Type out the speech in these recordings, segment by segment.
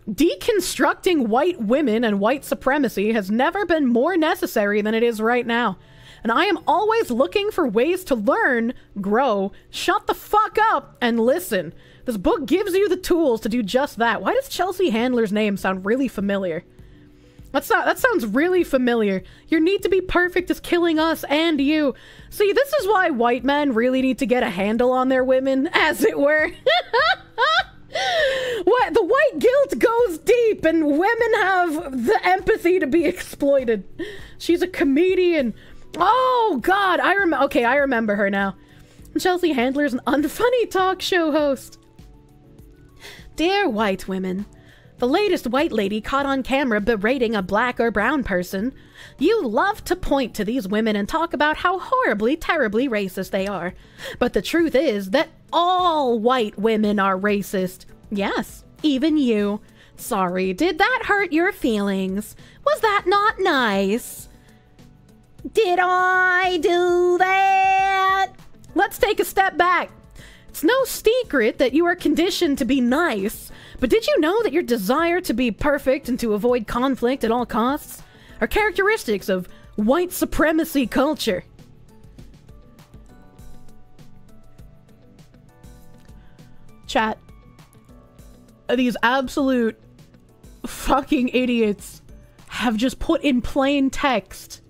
Deconstructing white women and white supremacy has never been more necessary than it is right now. And I am always looking for ways to learn, grow, shut the fuck up, and listen. This book gives you the tools to do just that. Why does Chelsea Handler's name sound really familiar? That sounds really familiar. Your need to be perfect is killing us and you. See, this is why white men really need to get a handle on their women, as it were. What? The white guilt goes deep, and women have the empathy to be exploited. She's a comedian. Oh, God. I remember her now. Chelsea Handler's an unfunny talk show host. Dear white women, the latest white lady caught on camera berating a black or brown person. You love to point to these women and talk about how horribly, terribly racist they are. But the truth is that all white women are racist. Yes, even you. Sorry, did that hurt your feelings? Was that not nice? Did I do that? Let's take a step back. It's no secret that you are conditioned to be nice, but did you know that your desire to be perfect and to avoid conflict at all costs are characteristics of white supremacy culture? Chat. These absolute fucking idiots have just put in plain text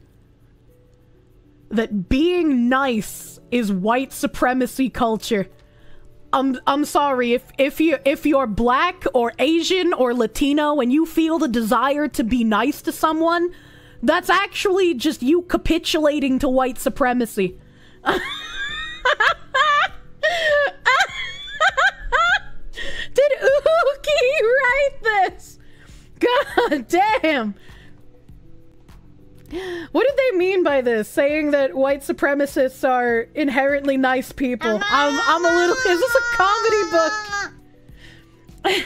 that being nice is white supremacy culture. I'm sorry, if you're black or Asian or Latino and you feel the desire to be nice to someone, that's actually just you capitulating to white supremacy. Did Ookie write this? God damn. What did they mean by this? Saying that white supremacists are inherently nice people. I'm a little... Is this a comedy book?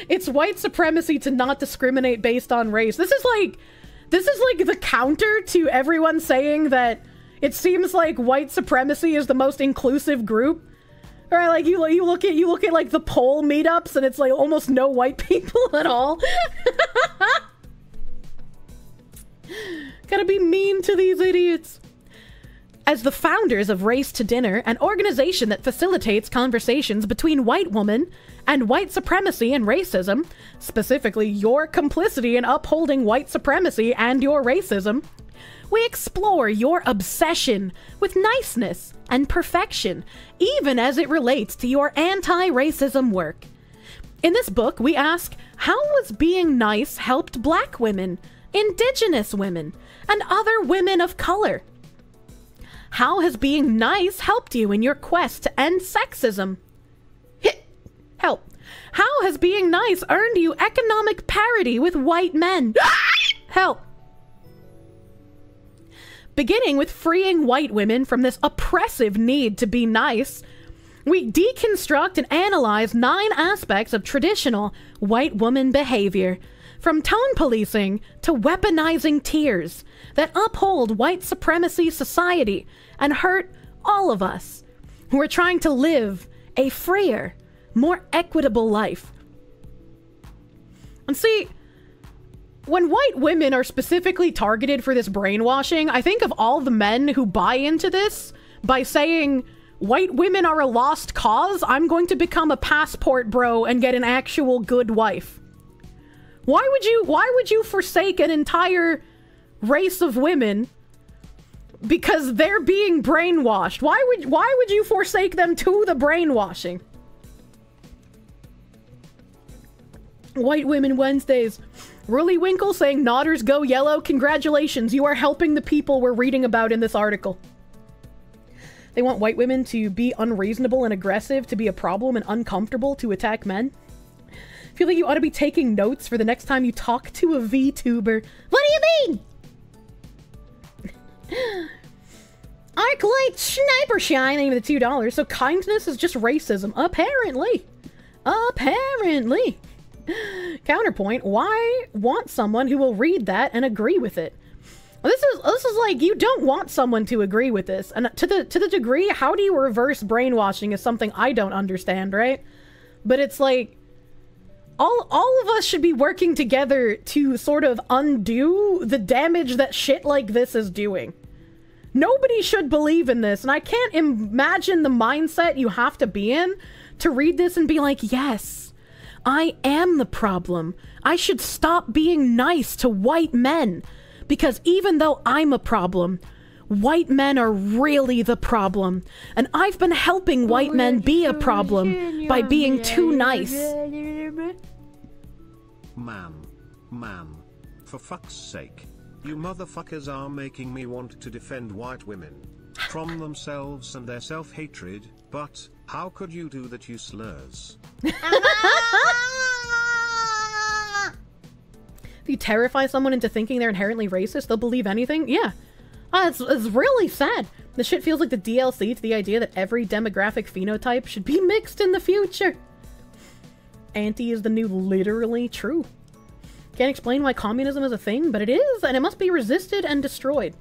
It's white supremacy to not discriminate based on race. This is like the counter to everyone saying that it seems like white supremacy is the most inclusive group. Right, like you look at like the poll meetups and it's like almost no white people at all. Gotta be mean to these idiots. As the founders of Race to Dinner, an organization that facilitates conversations between white women and white supremacy and racism, specifically your complicity in upholding white supremacy and your racism, we explore your obsession with niceness and perfection, even as it relates to your anti-racism work. In this book, we ask, how was being nice helped black women, indigenous women, and other women of color? How has being nice helped you in your quest to end sexism? Help. How has being nice earned you economic parity with white men? Help. Beginning with freeing white women from this oppressive need to be nice, we deconstruct and analyze 9 aspects of traditional white woman behavior, from tone policing to weaponizing tears, that uphold white supremacy society and hurt all of us who are trying to live a freer, more equitable life. And see, when white women are specifically targeted for this brainwashing, I think of all the men who buy into this by saying, white women are a lost cause, I'm going to become a passport bro and get an actual good wife. Why would you forsake an entire race of women because they're being brainwashed? Why would you forsake them to the brainwashing? White Women Wednesdays. Rully Winkle saying Nodders go yellow. Congratulations, you are helping the people we're reading about in this article. They want white women to be unreasonable and aggressive, to be a problem and uncomfortable to attack men. I feel like you ought to be taking notes for the next time you talk to a VTuber. What do you mean? Arclight Sniper Shine, even the $2. So kindness is just racism. Apparently. Apparently. Counterpoint, why want someone who will read that and agree with it? Well, this is like, you don't want someone to agree with this. And to the degree, how do you reverse brainwashing is something I don't understand, right? But it's like, all of us should be working together to sort of undo the damage that shit like this is doing. Nobody should believe in this, and I can't imagine the mindset you have to be in to read this and be like, yes, I am the problem. I should stop being nice to white men, because even though I'm a problem, white men are really the problem, and I've been helping white men be a problem by being too nice. Man, for fuck's sake. You motherfuckers are making me want to defend white women from themselves and their self-hatred, but how could you do that, you slurs? If you terrify someone into thinking they're inherently racist, they'll believe anything? Yeah. It's really sad. This shit feels like the DLC to the idea that every demographic phenotype should be mixed in the future. Anti is the new literally true. Can't explain why communism is a thing, but it is, and it must be resisted and destroyed.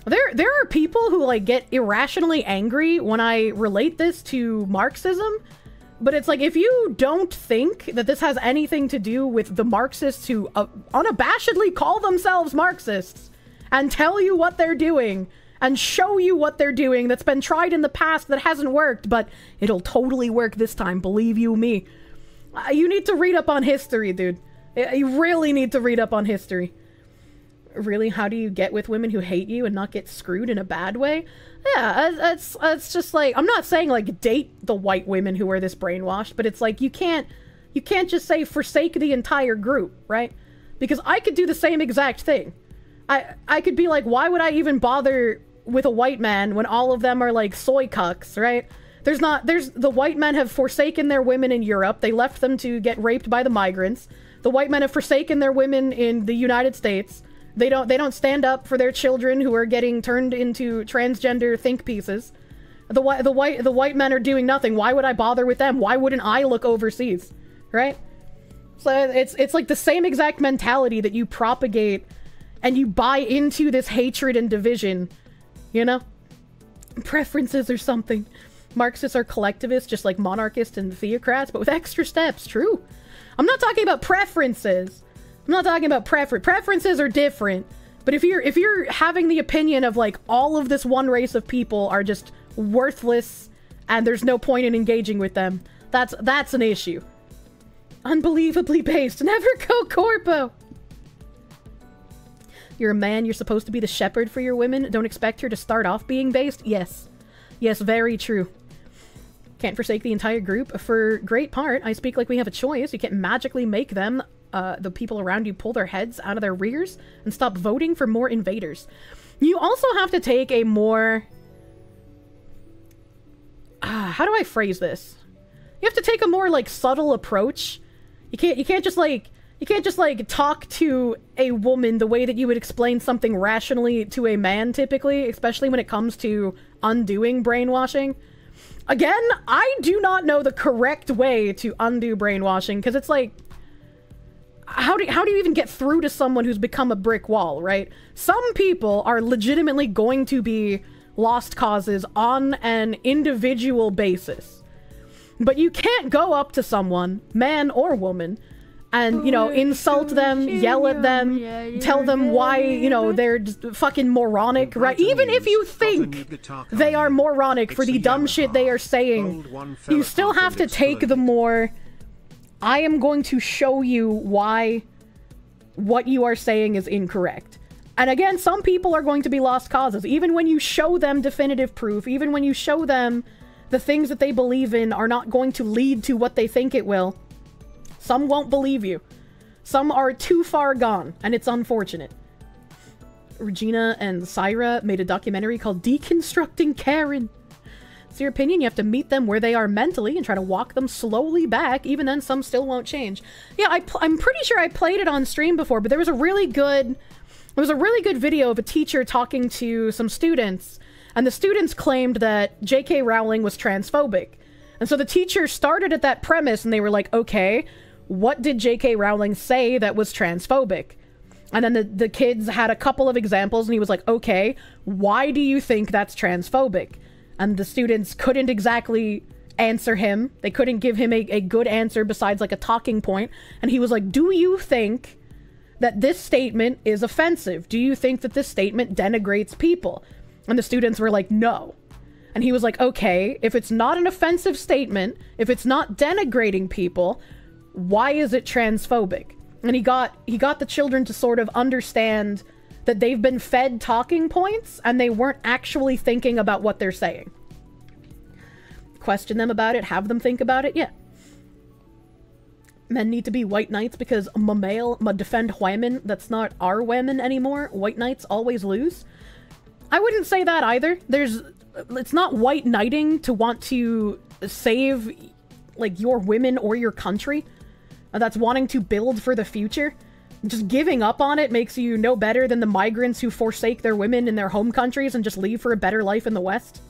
There are people who, like, get irrationally angry when I relate this to Marxism, but it's like, if you don't think that this has anything to do with the Marxists who unabashedly call themselves Marxists and tell you what they're doing and show you what they're doing that's been tried in the past that hasn't worked, but it'll totally work this time, believe you me. You need to read up on history, dude. You really need to read up on history. Really, how do you get with women who hate you and not get screwed in a bad way? Yeah, it's just like, I'm not saying like date the white women who are this brainwashed, but it's like you can't just say forsake the entire group, right? Because I could do the same exact thing. I could be like, why would I even bother with a white man when all of them are like soy cucks, right? The white men have forsaken their women in Europe. They left them to get raped by the migrants. The white men have forsaken their women in the United States. They don't stand up for their children who are getting turned into transgender think pieces. The white men are doing nothing. Why would I bother with them? Why wouldn't I look overseas? Right? So it's like the same exact mentality that you propagate and you buy into this hatred and division, you know? Preferences or something. Marxists are collectivists, just like monarchists and theocrats, but with extra steps. True. I'm not talking about preferences. I'm not talking about preferences are different. But if you're having the opinion of like all of this one race of people are just worthless and there's no point in engaging with them, that's an issue. Unbelievably based. Never go corpo. You're a man, you're supposed to be the shepherd for your women. Don't expect her to start off being based. Yes. Yes, very true. Can't forsake the entire group. For great part, I speak like we have a choice. You can't magically make them, the people around you, pull their heads out of their rears and stop voting for more invaders. You also have to take a more... how do I phrase this? You have to take a more, like, subtle approach. You can't just talk to a woman the way that you would explain something rationally to a man, typically, especially when it comes to undoing brainwashing. Again, I do not know the correct way to undo brainwashing, because it's like, how do you even get through to someone who's become a brick wall, right? Some people are legitimately going to be lost causes on an individual basis. But you can't go up to someone, man or woman, and, you know, insult them, yell at them, tell them why, you know, they're just fucking moronic, right? Even if you think they are moronic for the dumb shit they are saying, you still have to take the more, I am going to show you why what you are saying is incorrect. And again, some people are going to be lost causes. Even when you show them definitive proof, even when you show them the things that they believe in are not going to lead to what they think it will, some won't believe you. Some are too far gone, and it's unfortunate. Regina and Syra made a documentary called Deconstructing Karen. It's your opinion, you have to meet them where they are mentally and try to walk them slowly back. Even then, some still won't change. Yeah, I'm pretty sure I played it on stream before, but there was a really good video of a teacher talking to some students, and the students claimed that J.K. Rowling was transphobic. And so the teacher started at that premise, and they were like, okay, what did J.K. Rowling say that was transphobic? And then the kids had a couple of examples, and he was like, okay, why do you think that's transphobic? And the students couldn't exactly answer him. They couldn't give him a good answer besides like a talking point. And he was like, do you think that this statement is offensive? Do you think that this statement denigrates people? And the students were like, no. And he was like, okay, if it's not an offensive statement, if it's not denigrating people, why is it transphobic? And he got the children to sort of understand that they've been fed talking points and they weren't actually thinking about what they're saying. Question them about it, have them think about it, yeah. Men need to be white knights because male defend women. That's not our women anymore. White knights always lose. I wouldn't say that either. It's not white knighting to want to save, like, your women or your country. That's wanting to build for the future. Just giving up on it makes you no better than the migrants who forsake their women in their home countries and just leave for a better life in the West.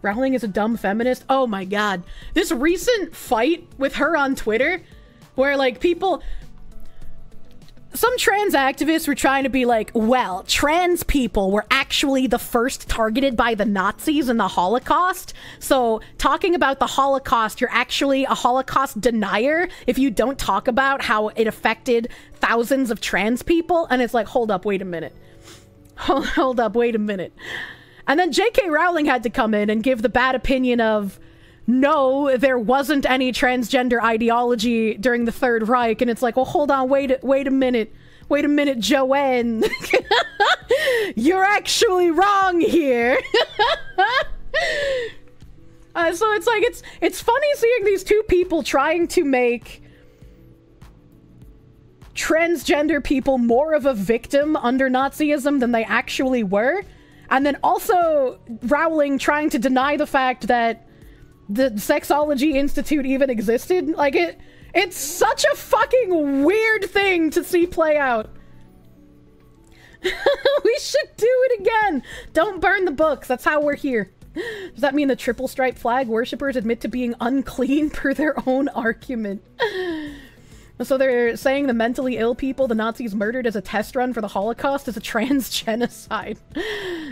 Rowling is a dumb feminist. Oh my god. This recent fight with her on Twitter, where, like, people... Some trans activists were trying to be like, well, trans people were actually the first targeted by the Nazis in the Holocaust. So talking about the Holocaust, you're actually a Holocaust denier if you don't talk about how it affected thousands of trans people. And it's like, hold up, wait a minute. Hold up, wait a minute. And then J.K. Rowling had to come in and give the bad opinion of, no, there wasn't any transgender ideology during the Third Reich. And it's like, well, hold on, wait a minute. Wait a minute, Joanne. You're actually wrong here. So it's like, it's funny seeing these two people trying to make transgender people more of a victim under Nazism than they actually were. And then also Rowling trying to deny the fact that the Sexology Institute even existed. Like, it's such a fucking weird thing to see play out. We should do it again. Don't burn the books. That's how we're here. Does that mean the triple stripe flag worshippers admit to being unclean per their own argument? So they're saying the mentally ill people the Nazis murdered as a test run for the Holocaust is a trans genocide.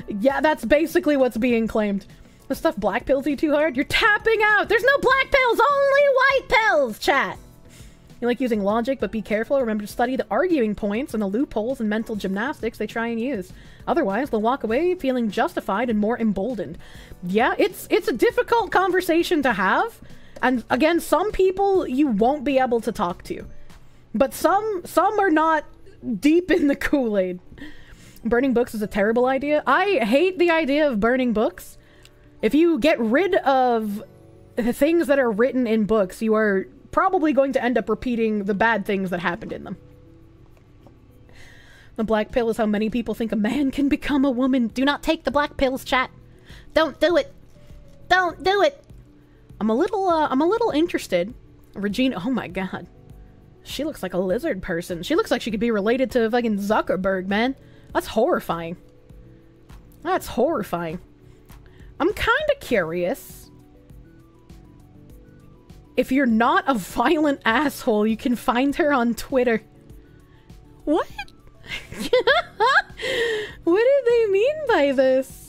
Yeah, that's basically what's being claimed. The stuff black pills you too hard? You're tapping out! There's no black pills! Only white pills, chat! You like using logic, but be careful. Remember to study the arguing points and the loopholes and mental gymnastics they try and use. Otherwise, they'll walk away feeling justified and more emboldened. Yeah, it's a difficult conversation to have. And again, some people you won't be able to talk to. But some are not deep in the Kool-Aid. Burning books is a terrible idea. I hate the idea of burning books. If you get rid of the things that are written in books, you are probably going to end up repeating the bad things that happened in them. The black pill is how many people think a man can become a woman. Do not take the black pills, chat. Don't do it. Don't do it. I'm a little interested. Regina, oh my god. She looks like a lizard person. She looks like she could be related to fucking Zuckerberg, man. That's horrifying. That's horrifying. I'm kind of curious. If you're not a violent asshole, you can find her on Twitter. What? What do they mean by this?